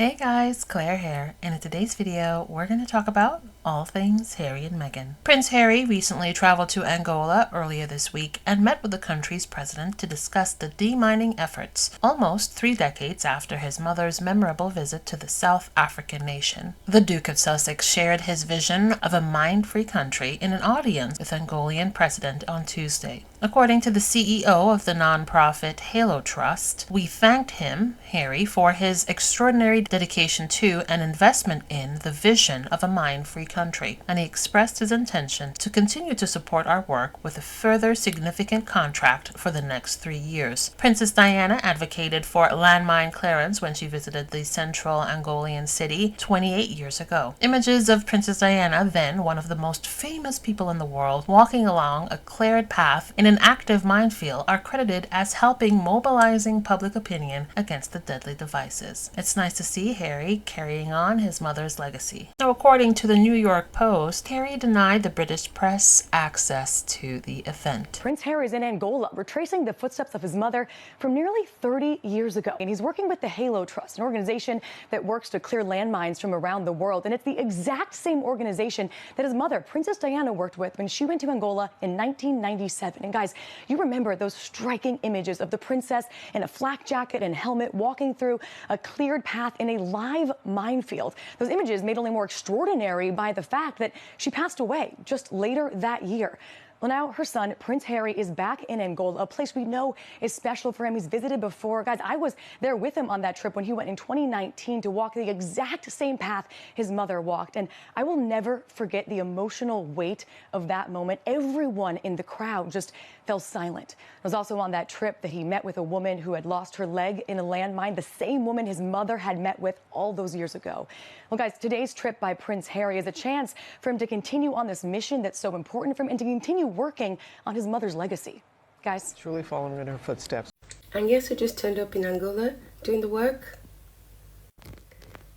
Hey guys, Claire here, and in today's video, we're going to talk about all things Harry and Meghan. Prince Harry recently traveled to Angola earlier this week and met with the country's president to discuss the demining efforts, almost 3 decades after his mother's memorable visit to the South African nation. The Duke of Sussex shared his vision of a mine-free country in an audience with Angolan president on Tuesday. According to the CEO of the non-profit Halo Trust, we thanked him, Harry, for his extraordinary dedication to and investment in the vision of a mine-free country, and he expressed his intention to continue to support our work with a further significant contract for the next 3 years. Princess Diana advocated for landmine clearance when she visited the central Angolan city 28 years ago. Images of Princess Diana, then one of the most famous people in the world, walking along a cleared path in an active minefield are credited as helping mobilizing public opinion against the deadly devices. It's nice to see Harry carrying on his mother's legacy. Now, according to the New York Post, Harry denied the British press access to the event. Prince Harry's in Angola, retracing the footsteps of his mother from nearly 30 years ago. And he's working with the Halo Trust, an organization that works to clear landmines from around the world. And it's the exact same organization that his mother, Princess Diana, worked with when she went to Angola in 1997. And guys, you remember those striking images of the princess in a flak jacket and helmet walking through a cleared path in a live minefield. Those images made only more extraordinary by the fact that she passed away just later that year. Well, now her son, Prince Harry, is back in Angola, a place we know is special for him. He's visited before. Guys, I was there with him on that trip when he went in 2019 to walk the exact same path his mother walked. And I will never forget the emotional weight of that moment. Everyone in the crowd just fell silent. It was also on that trip that he met with a woman who had lost her leg in a landmine, the same woman his mother had met with all those years ago. Well, guys, today's trip by Prince Harry is a chance for him to continue on this mission that's so important for him and to continue working on his mother's legacy. Guys. Truly following in her footsteps. And guess who just turned up in Angola doing the work?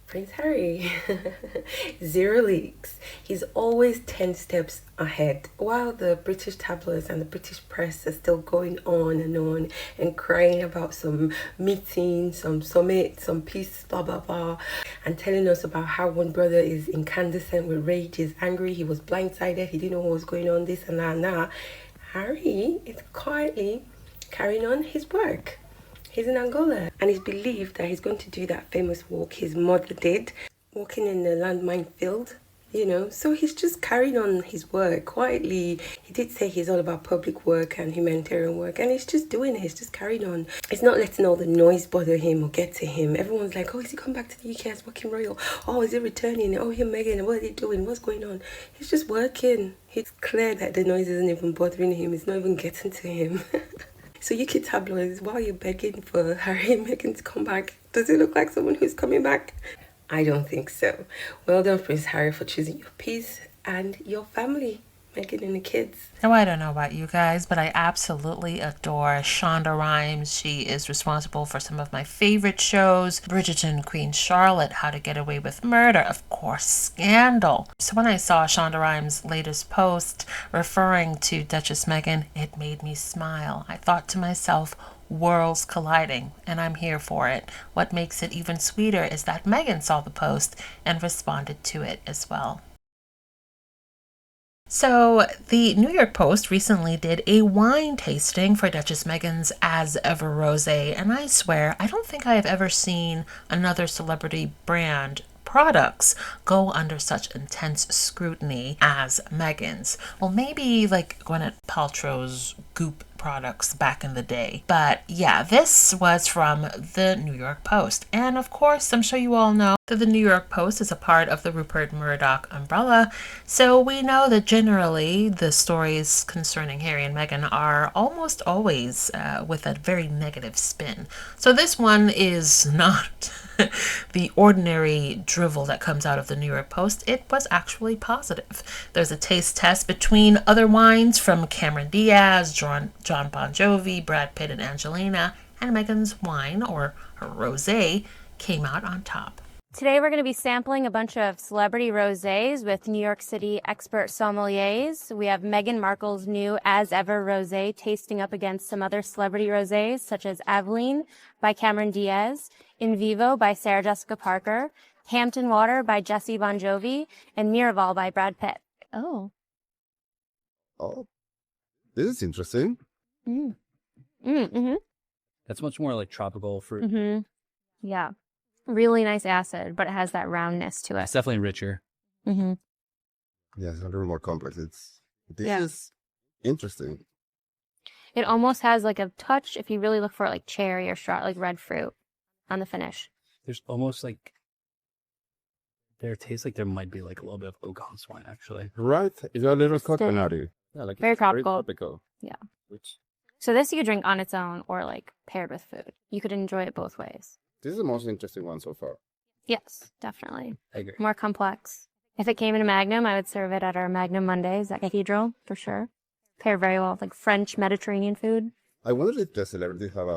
Prince Harry. 0 leaks. He's always 10 steps ahead. While the British tabloids and the British press are still going on and crying about some meeting, some summit, some peace, blah, blah, blah, and telling us about how one brother is incandescent with rage, is angry, he was blindsided, he didn't know what was going on, this and that and that. Harry is quietly carrying on his work. He's in Angola, and it's believed that he's going to do that famous walk his mother did, walking in the landmine field, you know. So he's just carrying on his work quietly. He did say he's all about public work and humanitarian work, and he's just doing it. He's just carrying on. He's not letting all the noise bother him or get to him. Everyone's like, oh, is he coming back to the UK as working royal? Oh, is he returning? Oh, here, Meghan, what are they doing? What's going on? He's just working. It's clear that the noise isn't even bothering him. It's not even getting to him. So you kid tabloids, while you're begging for Harry and Meghan to come back, does it look like someone who's coming back? I don't think so. Well done, Prince Harry, for choosing your peace and your family, Meghan and the kids. Now, I don't know about you guys, but I absolutely adore Shonda Rhimes. She is responsible for some of my favorite shows: Bridgerton, Queen Charlotte, How to Get Away with Murder, of course, Scandal. So when I saw Shonda Rhimes' latest post referring to Duchess Meghan, it made me smile. I thought to myself, worlds colliding, and I'm here for it. What makes it even sweeter is that Meghan saw the post and responded to it as well. So, the New York Post recently did a wine tasting for Duchess Meghan's As Ever Rosé, and I swear, I don't think I have ever seen another celebrity brand products go under such intense scrutiny as Meghan's. Well, maybe like Gwyneth Paltrow's Goop products back in the day. But yeah, this was from the New York Post. And of course, I'm sure you all know that the New York Post is a part of the Rupert Murdoch umbrella. So we know that generally the stories concerning Harry and Meghan are almost always with a very negative spin. So this one is not the ordinary drivel that comes out of the New York Post. It was actually positive. There's a taste test between other wines from Cameron Diaz, John Bon Jovi, Brad Pitt, and Angelina, and Meghan's wine, or her rosé, came out on top. Today we're going to be sampling a bunch of celebrity rosés with New York City expert sommeliers. We have Meghan Markle's new As Ever rosé tasting up against some other celebrity rosés such as Aveline by Cameron Diaz, In Vivo by Sarah Jessica Parker, Hampton Water by Jesse Bon Jovi, and Miraval by Brad Pitt. Oh. Oh, this is interesting. Mm-hmm. That's much more like tropical fruit. Mm-hmm. Yeah. Really nice acid, but it has that roundness to it. It's definitely richer. Mm-hmm. Yeah, it's a little more complex. This Yeah. is interesting. It almost has like a touch, if you really look for like cherry or like red fruit on the finish. There's almost like there tastes like there might be like a little bit of Ogan's wine actually. Right? It's a little coconutty. Yeah, like Very it's tropical. Yeah. Which So this you could drink on its own or like paired with food. You could enjoy it both ways. This is the most interesting one so far. Yes, definitely. I agree. More complex. If it came in a Magnum, I would serve it at our Magnum Mondays at Cathedral for sure. Pair very well with like French Mediterranean food. I wonder if the celebrities have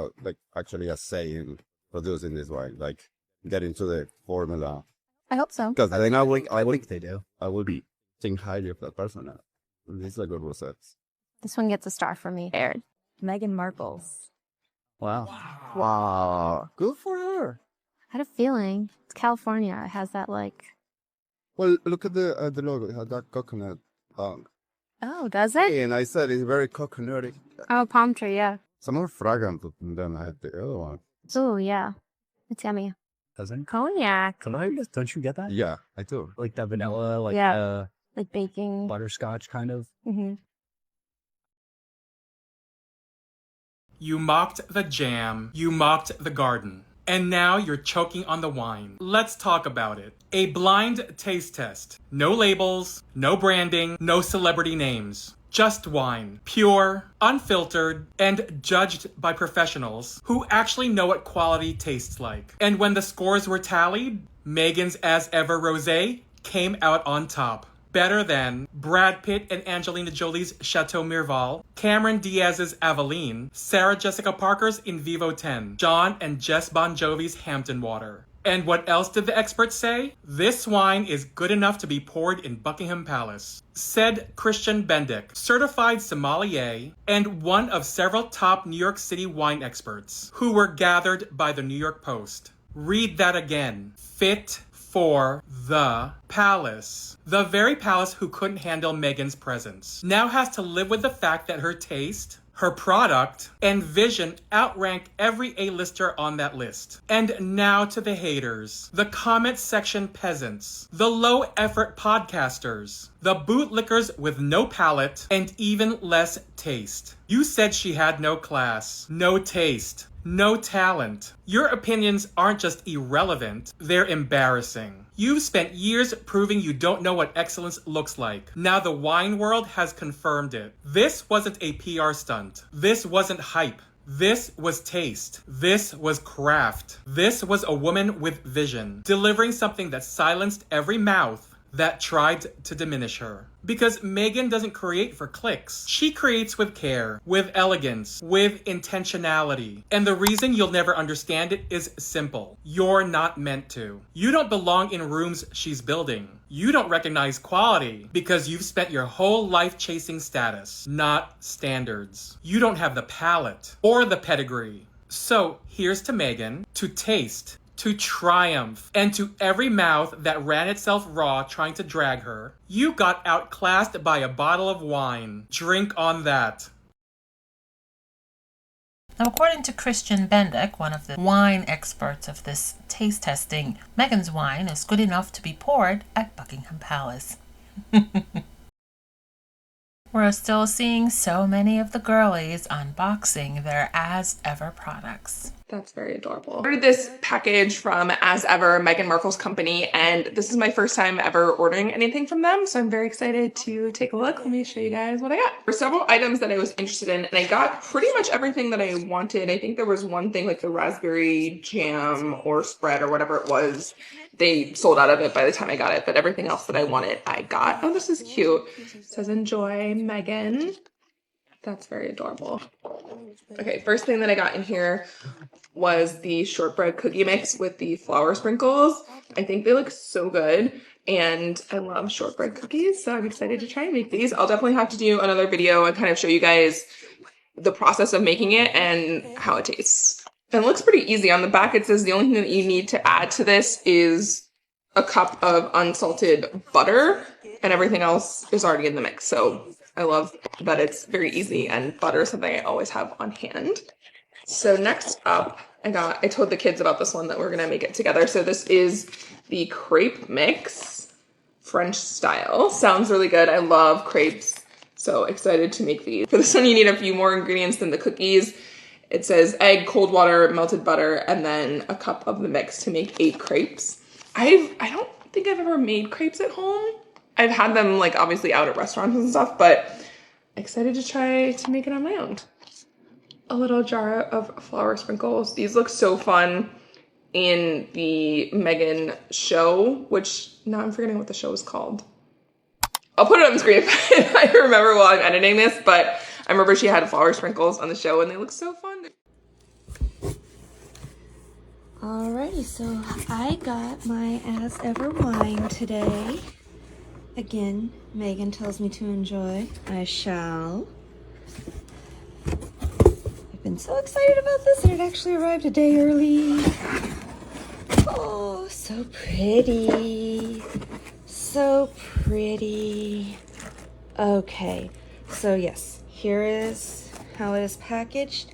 actually a say in producing this wine, like get into the formula. I hope so. Because I think I think they do. I will be think highly of that person now. This is a good rosette. This one gets a star from me. Aired. Meghan Markle's. Wow. Wow, good for her. I had a feeling. It's California. It has that like... Well, look at the logo. It has that coconut tongue. Oh, does it? And I said it's very coconutty. Oh, palm tree, yeah. Some more fragrant than I had the other one. Oh, yeah. It's yummy. Doesn't? Cognac. Don't you get that? Yeah, I do. Like that vanilla, like Yeah. Like baking. butterscotch kind of. Mm-hmm. You mocked the jam, you mocked the garden, and now you're choking on the wine. Let's talk about it. A blind taste test. No labels, no branding, no celebrity names. Just wine. Pure, unfiltered, and judged by professionals who actually know what quality tastes like. And when the scores were tallied, Meghan's As Ever Rosé came out on top. Better than Brad Pitt and Angelina Jolie's Chateau Miraval, Cameron Diaz's Aveline, Sarah Jessica Parker's In Vivo 10, John and Jess Bon Jovi's Hampton Water. And what else did the experts say? This wine is good enough to be poured in Buckingham Palace, said Christian Bendick, certified sommelier and one of several top New York City wine experts who were gathered by the New York Post. Read that again. Fit for the palace. The very palace who couldn't handle Meghan's presence now has to live with the fact that her taste, her product, and vision outrank every A-lister on that list. And now to the haters, the comment section peasants, the low-effort podcasters, the bootlickers with no palate and even less taste. You said she had no class, no taste, no talent. Your opinions aren't just irrelevant, they're embarrassing. You've spent years proving you don't know what excellence looks like. Now the wine world has confirmed it. This wasn't a PR stunt. This wasn't hype. This was taste. This was craft. This was a woman with vision, delivering something that silenced every mouth that tried to diminish her. Because Meghan doesn't create for clicks. She creates with care, with elegance, with intentionality. And the reason you'll never understand it is simple. You're not meant to. You don't belong in rooms she's building. You don't recognize quality because you've spent your whole life chasing status, not standards. You don't have the palate or the pedigree. So here's to Meghan, to taste, to triumph, and to every mouth that ran itself raw trying to drag her. You got outclassed by a bottle of wine. Drink on that. Now, according to Christian Bendick, one of the wine experts of this taste testing, Meghan's wine is good enough to be poured at Buckingham Palace. We're still seeing so many of the girlies unboxing their As Ever products. That's very adorable. I ordered this package from As Ever, Meghan Markle's company, and this is my first time ever ordering anything from them, so I'm very excited to take a look. Let me show you guys what I got. There were several items that I was interested in, and I got pretty much everything that I wanted. I think there was one thing like the raspberry jam or spread or whatever it was. They sold out of it by the time I got it, but everything else that I wanted, I got. Oh, this is cute. It says, "Enjoy, Meghan." That's very adorable. Okay, first thing that I got in here was the shortbread cookie mix with the flour sprinkles. I think they look so good, and I love shortbread cookies, so I'm excited to try and make these. I'll definitely have to do another video and kind of show you guys the process of making it and how it tastes. And it looks pretty easy. On the back it says the only thing that you need to add to this is a cup of unsalted butter, and everything else is already in the mix. So I love that it's very easy, and butter is something I always have on hand. So next up, I told the kids about this one that we're gonna make it together. So this is the crepe mix, French style. Sounds really good. I love crepes. So excited to make these. For this one, you need a few more ingredients than the cookies. It says egg, cold water, melted butter, and then a cup of the mix to make 8 crepes. I don't think I've ever made crepes at home. I've had them like obviously out at restaurants and stuff, but excited to try to make it on my own. A little jar of flour sprinkles. These look so fun in the Meghan show, which now I'm forgetting what the show is called. I'll put it on the screen if I remember while I'm editing this, but I remember she had flour sprinkles on the show and they look so fun. Alrighty, so I got my As Ever wine today. Again, Meghan tells me to enjoy. I shall. I've been so excited about this and it actually arrived a day early. Oh, so pretty. So pretty. Okay, so yes, here is how it is packaged.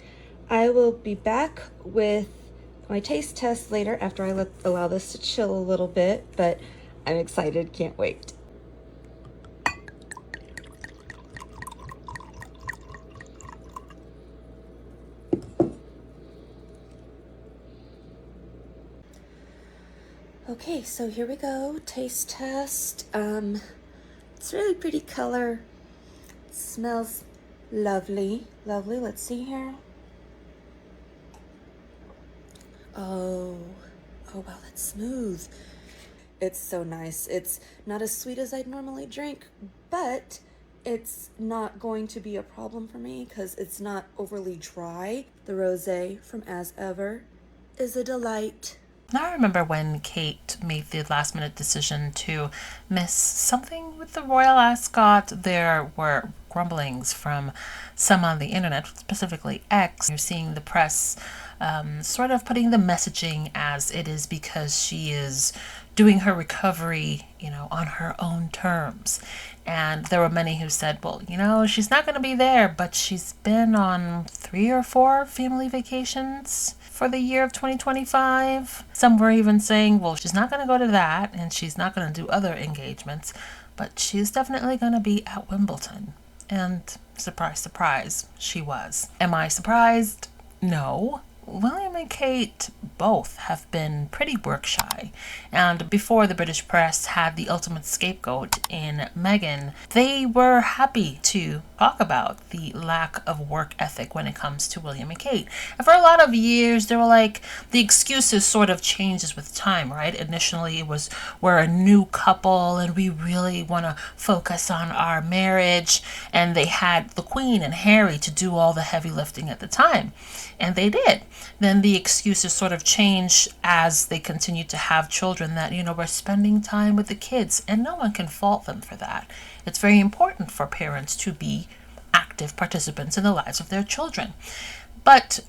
I will be back with my taste test later after I allow this to chill a little bit, but I'm excited, can't wait. Okay, so here we go, taste test. It's really pretty color. It smells lovely, lovely. Let's see here. Oh wow, that's smooth. It's so nice. It's not as sweet as I'd normally drink, but it's not going to be a problem for me because it's not overly dry. The rosé from As Ever is a delight. Now I remember when Kate made the last minute decision to miss something with the royal ascot. There were grumblings from some on the internet, specifically X. You're seeing the press sort of putting the messaging as it is because she is doing her recovery, on her own terms. And there were many who said, well, she's not going to be there, but she's been on 3 or 4 family vacations for the year of 2025. Some were even saying, well, she's not going to go to that and she's not going to do other engagements, but she's definitely going to be at Wimbledon. And surprise, surprise, she was. Am I surprised? No. William and Kate both have been pretty work shy, and before the British press had the ultimate scapegoat in Meghan, they were happy to talk about the lack of work ethic when it comes to William and Kate. And for a lot of years, they were like, the excuses sort of changes with time, right? Initially, it was, we're a new couple and we really want to focus on our marriage, and they had the Queen and Harry to do all the heavy lifting at the time, and they did. Then the excuses sort of change as they continue to have children that, we're spending time with the kids, and no one can fault them for that. It's very important for parents to be active participants in the lives of their children. But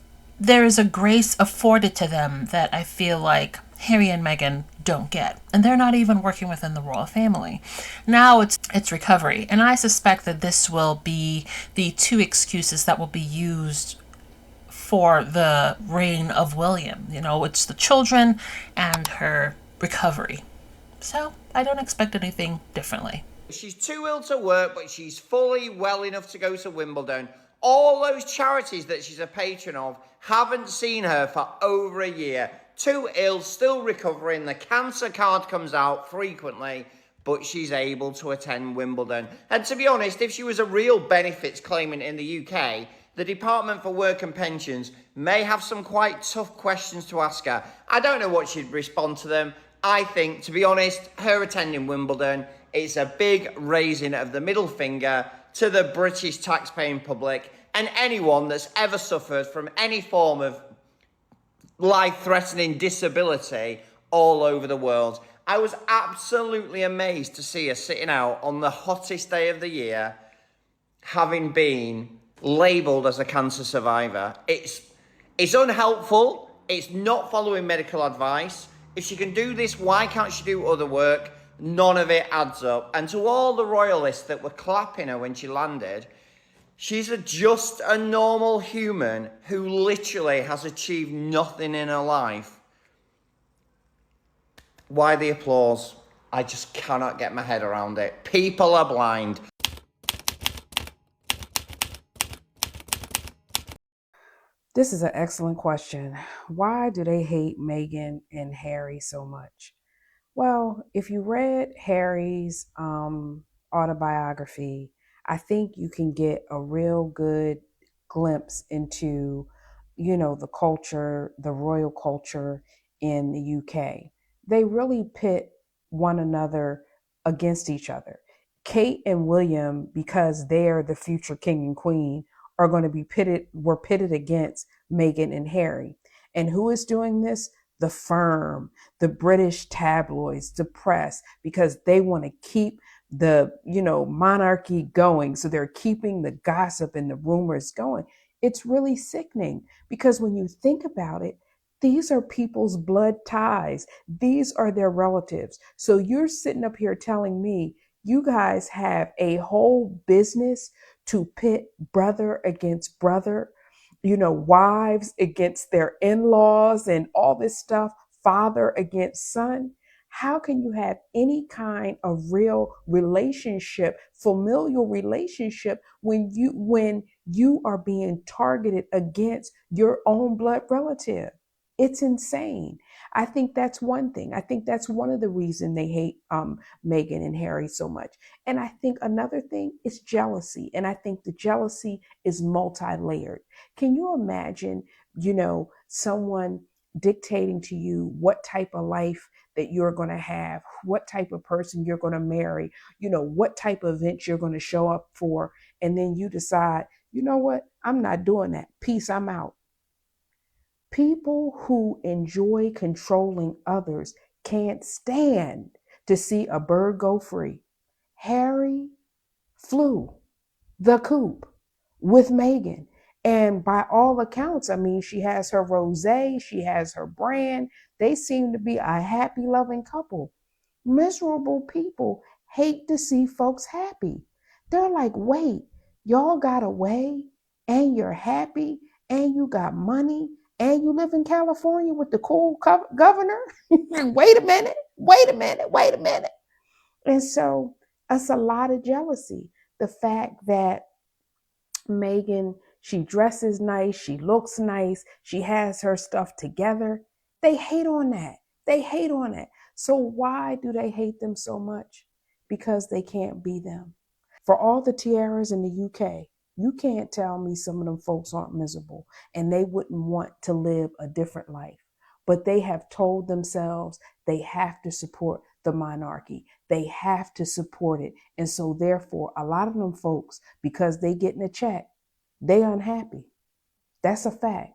there is a grace afforded to them that I feel like Harry and Meghan don't get. And they're not even working within the royal family. Now it's recovery. And I suspect that this will be the 2 excuses that will be used for the reign of William. It's the children and her recovery. So I don't expect anything differently. She's too ill to work, but she's fully well enough to go to Wimbledon. All those charities that she's a patron of haven't seen her for over a year. Too ill, still recovering. The cancer card comes out frequently, but she's able to attend Wimbledon. And to be honest, if she was a real benefits claimant in the UK, the Department for Work and Pensions may have some quite tough questions to ask her. I don't know what she'd respond to them. I think, to be honest, her attending Wimbledon is a big raising of the middle finger to the British taxpaying public and anyone that's ever suffered from any form of life-threatening disability all over the world. I was absolutely amazed to see her sitting out on the hottest day of the year, having been labelled as a cancer survivor. It's unhelpful. It's not following medical advice. If she can do this, why can't she do other work? None of it adds up. And to all the royalists that were clapping her when she landed, she's just a normal human who literally has achieved nothing in her life. Why the applause? I just cannot get my head around it. People are blind. This is an excellent question. Why do they hate Meghan and Harry so much? Well, if you read Harry's autobiography, I think you can get a real good glimpse into, the culture, the royal culture in the UK. They really pit one another against each other. Kate and William, because they're the future king and queen, are going to be were pitted against Meghan and Harry. And who is doing this? The firm, the British tabloids, the press, because they want to keep the, monarchy going. So they're keeping the gossip and the rumors going. It's really sickening because when you think about it, these are people's blood ties. These are their relatives. So you're sitting up here telling me you guys have a whole business to pit brother against brother, wives against their in-laws and all this stuff, father against son. How can you have any kind of real relationship, familial relationship, when you are being targeted against your own blood relative? It's insane. I think that's one thing. I think that's one of the reasons they hate Meghan and Harry so much. And I think another thing is jealousy. And I think the jealousy is multi-layered. Can you imagine, someone dictating to you what type of life that you're going to have, what type of person you're going to marry, what type of events you're going to show up for, and then you decide, you know what, I'm not doing that. Peace, I'm out. People who enjoy controlling others can't stand to see a bird go free. Harry flew the coop with Meghan. And by all accounts, she has her Rosé, she has her brand. They seem to be a happy, loving couple. Miserable people hate to see folks happy. They're like, wait, y'all got away and you're happy and you got money and you live in California with the cool governor? Wait a minute. And so it's a lot of jealousy. The fact that Meghan, she dresses nice, she looks nice, she has her stuff together. They hate on that. So why do they hate them so much? Because they can't be them. For all the tiaras in the UK, you can't tell me some of them folks aren't miserable and they wouldn't want to live a different life. But they have told themselves they have to support the monarchy. They have to support it. And so therefore, a lot of them folks, because they getting a check, they unhappy. That's a fact.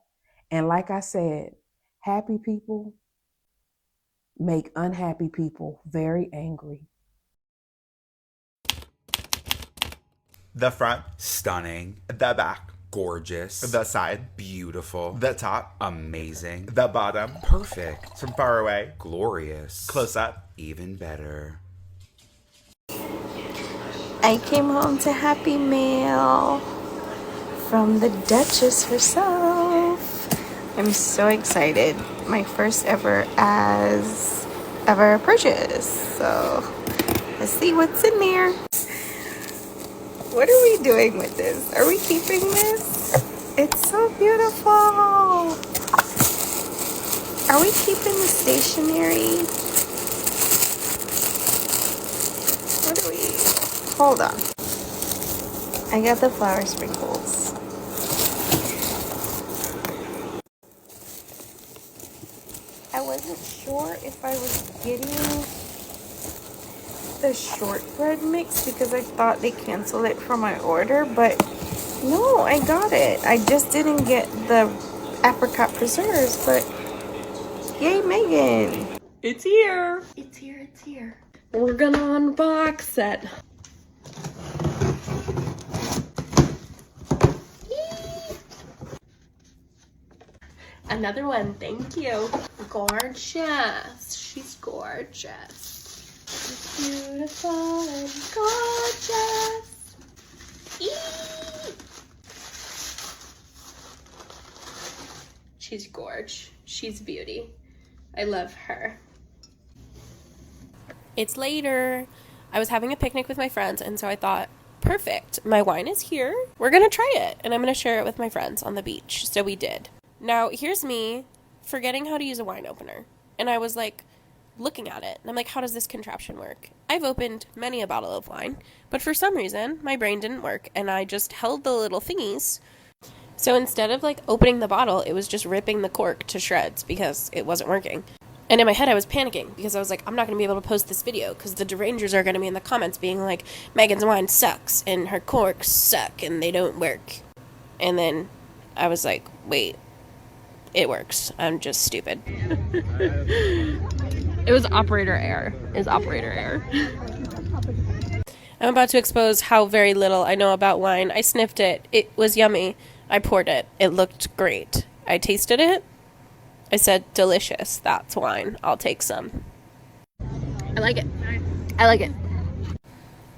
And like I said, happy people make unhappy people very angry. The front, stunning. The back, gorgeous. The side, beautiful. The top, amazing. The bottom, perfect. From far away, glorious. Close up, even better. I came home to Happy Mail from the Duchess herself. I'm so excited. My first ever purchase. So let's see what's in there. What are we doing with this? Are we keeping this? It's so beautiful. Are we keeping the stationery? What are we? Hold on. I got the flower sprinkles. I wasn't sure if I was getting the shortbread mix because I thought they canceled it from my order, but no, I got it. I just didn't get the apricot preserves, but yay, Megan. It's here. It's here, it's here. We're gonna unbox it. Another one, thank you. Gorgeous. She's gorgeous. She's beautiful and gorgeous. Eee! She's gorge. She's beauty. I love her. It's later. I was having a picnic with my friends, and so I thought, perfect. My wine is here. We're gonna try it, and I'm gonna share it with my friends on the beach. So we did. Now, here's me forgetting how to use a wine opener. And I was like, looking at it. And I'm like, how does this contraption work? I've opened many a bottle of wine, but for some reason, my brain didn't work. And I just held the little thingies. So instead of like opening the bottle, it was just ripping the cork to shreds because it wasn't working. And in my head, I was panicking because I was like, I'm not going to be able to post this video because the derangers are going to be in the comments being like, Megan's wine sucks and her corks suck and they don't work. And then I was like, wait. It works. I'm just stupid. It was operator error. It's operator error. I'm about to expose how very little I know about wine. I sniffed it. It was yummy. I poured it. It looked great. I tasted it. I said, delicious. That's wine. I'll take some. I like it. I like it.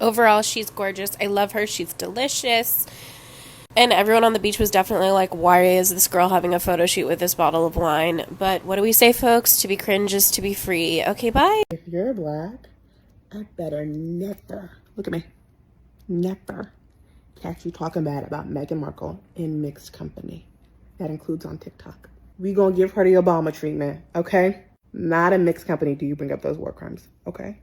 Overall, she's gorgeous. I love her. She's delicious. And everyone on the beach was definitely like, why is this girl having a photo shoot with this bottle of wine? But what do we say, folks? To be cringe is to be free. Okay, bye. If you're black, I better never, look at me, never catch you talking bad about Meghan Markle in mixed company. That includes on TikTok. We gonna give her the Obama treatment, okay? Not in mixed company do you bring up those war crimes, okay?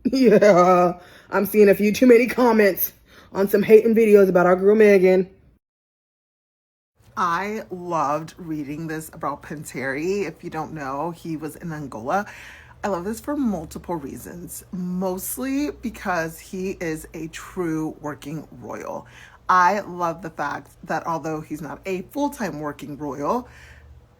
Yeah, I'm seeing a few too many comments on some hating videos about our girl Meghan. I loved reading this about Prince Harry. If you don't know, he was in Angola. I love this for multiple reasons, mostly because he is a true working royal. I love the fact that although he's not a full-time working royal,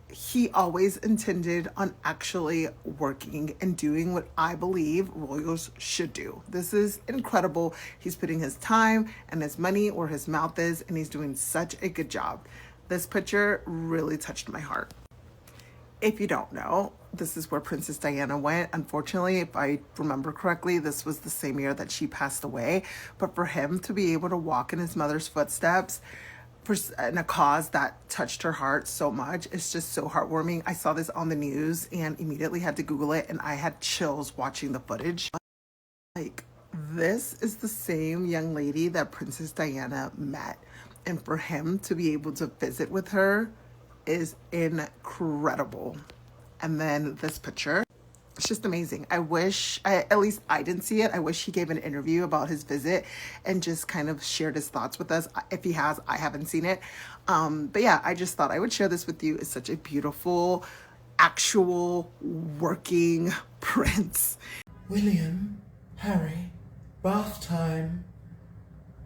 he always intended on actually working and doing what I believe royals should do. This is incredible. He's putting his time and his money where his mouth is, and he's doing such a good job. This picture really touched my heart. If you don't know, this is where Princess Diana went. Unfortunately, if I remember correctly, this was the same year that she passed away. But for him to be able to walk in his mother's footsteps in a cause that touched her heart so much, it's just so heartwarming. I saw this on the news and immediately had to Google it, and I had chills watching the footage. Like, this is the same young lady that Princess Diana met. And for him to be able to visit with her is incredible. And then this picture, it's just amazing. I wish, at least I didn't see it. I wish he gave an interview about his visit and just kind of shared his thoughts with us. If he has, I haven't seen it. But yeah, I just thought I would share this with you. It's such a beautiful, actual working prince. William, Harry, bath time.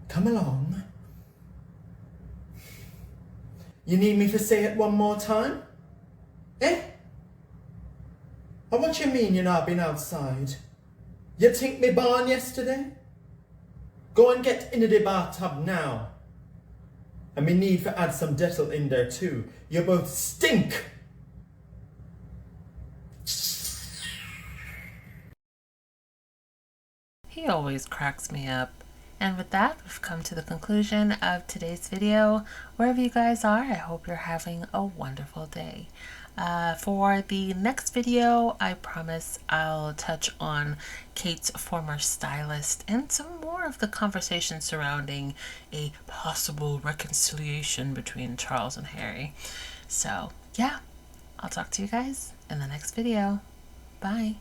Come along. You need me to say it one more time? Eh? Or what you mean you not been outside? You think me born yesterday? Go and get into the bathtub now. And me need for add some Dettol in there too. You both stink! He always cracks me up. And with that, we've come to the conclusion of today's video. Wherever you guys are, I hope you're having a wonderful day. For the next video, I promise I'll touch on Kate's former stylist and some more of the conversation surrounding a possible reconciliation between Charles and Harry. So, yeah, I'll talk to you guys in the next video. Bye.